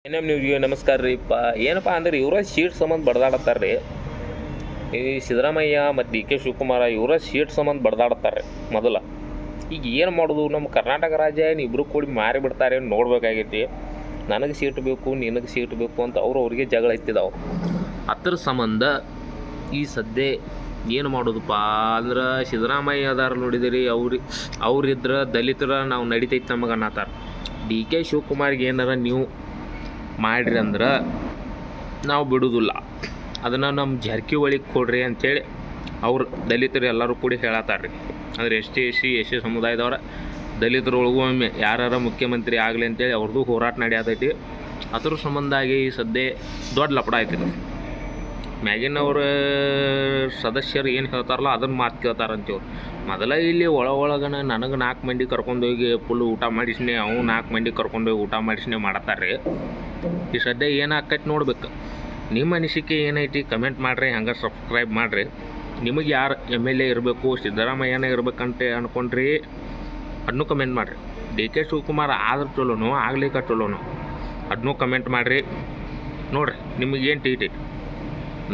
N ನ್ಯೂಸ್ಗೆ ನಮಸ್ಕಾರ ರೀಪ್ಪ. ಏನಪ್ಪ ಅಂದ್ರೆ ಇವರ ಸೀಟ್ ಸಂಬಂಧ ಬಡ್ದಾಡತ್ತಾರೆ ರೀ. ಈ ಸಿದ್ದರಾಮಯ್ಯ ಮತ್ತು ಡಿ ಕೆ ಶಿವಕುಮಾರ ಇವರ ಸೀಟ್ ಸಂಬಂಧ ಬಡ್ದಾಡ್ತಾರೆ ಮೊದಲ. ಈಗ ಏನು ಮಾಡೋದು, ನಮ್ಮ ಕರ್ನಾಟಕ ರಾಜ್ಯ ಇಬ್ಬರು ಕೂಡಿ ಮಾರಿ ಬಿಡ್ತಾರೆ ನೋಡ್ಬೇಕಾಗೈತಿ. ನನಗೆ ಸೀಟ್ ಬೇಕು, ನಿನಗೆ ಸೀಟ್ ಬೇಕು ಅಂತ ಅವ್ರಿಗೆ ಜಗಳ ಎತ್ತಿದಾವೆ. ಅದ್ರ ಸಂಬಂಧ ಈ ಸದ್ಯ ಏನು ಮಾಡೋದಪ್ಪ ಅಂದ್ರೆ ಸಿದ್ದರಾಮಯ್ಯ ಅದಾರ ನೋಡಿದಿರಿ, ಅವ್ರಿದ್ರೆ ದಲಿತರ ನಾವು ನಡಿತೈತೆ ನಮಗೆ ಅನ್ನತ್ತಾರ. ಡಿ ಕೆ ಶಿವಕುಮಾರ್ಗೆ ಏನಾರ ನೀವು ಮಾಡಿರಿ ಅಂದ್ರೆ ನಾವು ಬಿಡೋದಿಲ್ಲ, ಅದನ್ನು ನಮ್ಮ ಜಾರಕಿಹೊಳಿಗೆ ಕೊಡ್ರಿ ಅಂಥೇಳಿ ಅವ್ರು ದಲಿತರು ಎಲ್ಲರೂ ಕೂಡಿ ಹೇಳತ್ತಾರ ರೀ. ಅಂದರೆ ಎಸ್ ಸಿ ಸಮುದಾಯದವ್ರ ದಲಿತರೊಳಗೂ ಒಮ್ಮೆ ಯಾರು ಮುಖ್ಯಮಂತ್ರಿ ಆಗಲಿ ಅಂತೇಳಿ ಅವ್ರದ್ದು ಹೋರಾಟ ನಡೆಯತೈತಿ. ಅದ್ರ ಸಂಬಂಧಾಗಿ ಈ ಸದ್ಯ ದೊಡ್ಡ ಲಪಡ ಐತಿ. ಮ್ಯಾಗಿನವ್ರ ಸದಸ್ಯರು ಏನು ಹೇಳ್ತಾರಲ್ಲ ಅದನ್ನು ಮಾತು ಕೇಳ್ತಾರಂತೀವ್ರು. ಮೊದಲ ಇಲ್ಲಿ ಒಳಗನ ನನಗೆ 4 ಮಂದಿ ಕರ್ಕೊಂಡೋಗಿ ಫುಲ್ ಊಟ ಮಾಡಿಸ್ನೆ, ಅವು 4 ಮಂದಿ ಕರ್ಕೊಂಡೋಗಿ ಊಟ ಮಾಡಿಸ್ನೆ ಮಾಡತ್ತಾರೆ ರೀ. ಈ ಸದ್ಯ ಏನಾಕೈತಿ ನೋಡ್ಬೇಕು. ನಿಮ್ಮ ಅನಿಸಿಕೆ ಏನೈತಿ ಕಮೆಂಟ್ ಮಾಡಿರಿ, ಹಂಗೆ ಸಬ್ಸ್ಕ್ರೈಬ್ ಮಾಡಿರಿ. ನಿಮಗೆ ಯಾರು MLA ಇರಬೇಕು, ಸಿದ್ದರಾಮಯ್ಯನೇ ಇರ್ಬೇಕಂತ ಅಂದ್ಕೊಂಡ್ರಿ ಅದನ್ನೂ ಕಮೆಂಟ್ ಮಾಡಿರಿ. ಡಿ ಕೆ ಶಿವಕುಮಾರ್ ಆದ್ರೆ ಚಲೋನೋ ಆಗ್ಲಿಕ್ಕೆ ಚಲೋನೋ ಅದನ್ನೂ ಕಮೆಂಟ್ ಮಾಡಿರಿ. ನೋಡಿರಿ ನಿಮಗೇನು ಟೀಟೈತಿ.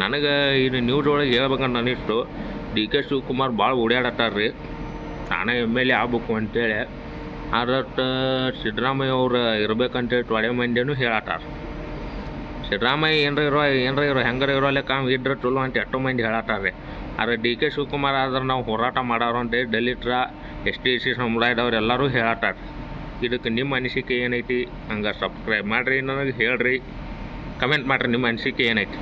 ನನಗೆ ಇದು ನ್ಯೂಸ್ ಒಳಗೆ ಹೇಳ್ಬೇಕಂತ ಅನಿಸ್ತು, ಡಿ ಕೆ ಶಿವಕುಮಾರ್ ಭಾಳ ಓಡಾಡತ್ತಾರ್ರಿ, ನಾನೇ MLA ಆಗ್ಬೇಕು ಅಂತೇಳಿ. ಆದಷ್ಟು ಸಿದ್ದರಾಮಯ್ಯ ಅವ್ರು ಇರ್ಬೇಕಂತೇಳಿ ತೊಡೆ ಮಂದಿನೂ ಹೇಳತ್ತಾರ. ಸಿದ್ದರಾಮಯ್ಯ ಏನರ ಇರೋ ಹೆಂಗಾರ ಇರೋ ಲೆಕ್ಕ ಇದ್ರೆ ಚಲೋ ಅಂತ ಎಷ್ಟೋ ಮಂದಿ ಹೇಳತ್ತಾರ್ರಿ. ಆದರೆ ಡಿ ಕೆ ಶಿವಕುಮಾರ್ ಆದ್ರೆ ನಾವು ಹೋರಾಟ ಮಾಡೋರು ಅಂತೇಳಿ ದಲಿತರ ST ಸಮುದಾಯದವ್ರು ಎಲ್ಲರೂ ಹೇಳತ್ತಾರ. ಇದಕ್ಕೆ ನಿಮ್ಮ ಅನಿಸಿಕೆ ಏನೈತಿ ಹಂಗೆ ಸಬ್ಸ್ಕ್ರೈಬ್ ಮಾಡಿರಿ, ನನಗೆ ಹೇಳ್ರಿ, ಕಮೆಂಟ್ ಮಾಡಿರಿ ನಿಮ್ಮ ಅನಿಸಿಕೆ ಏನೈತಿ.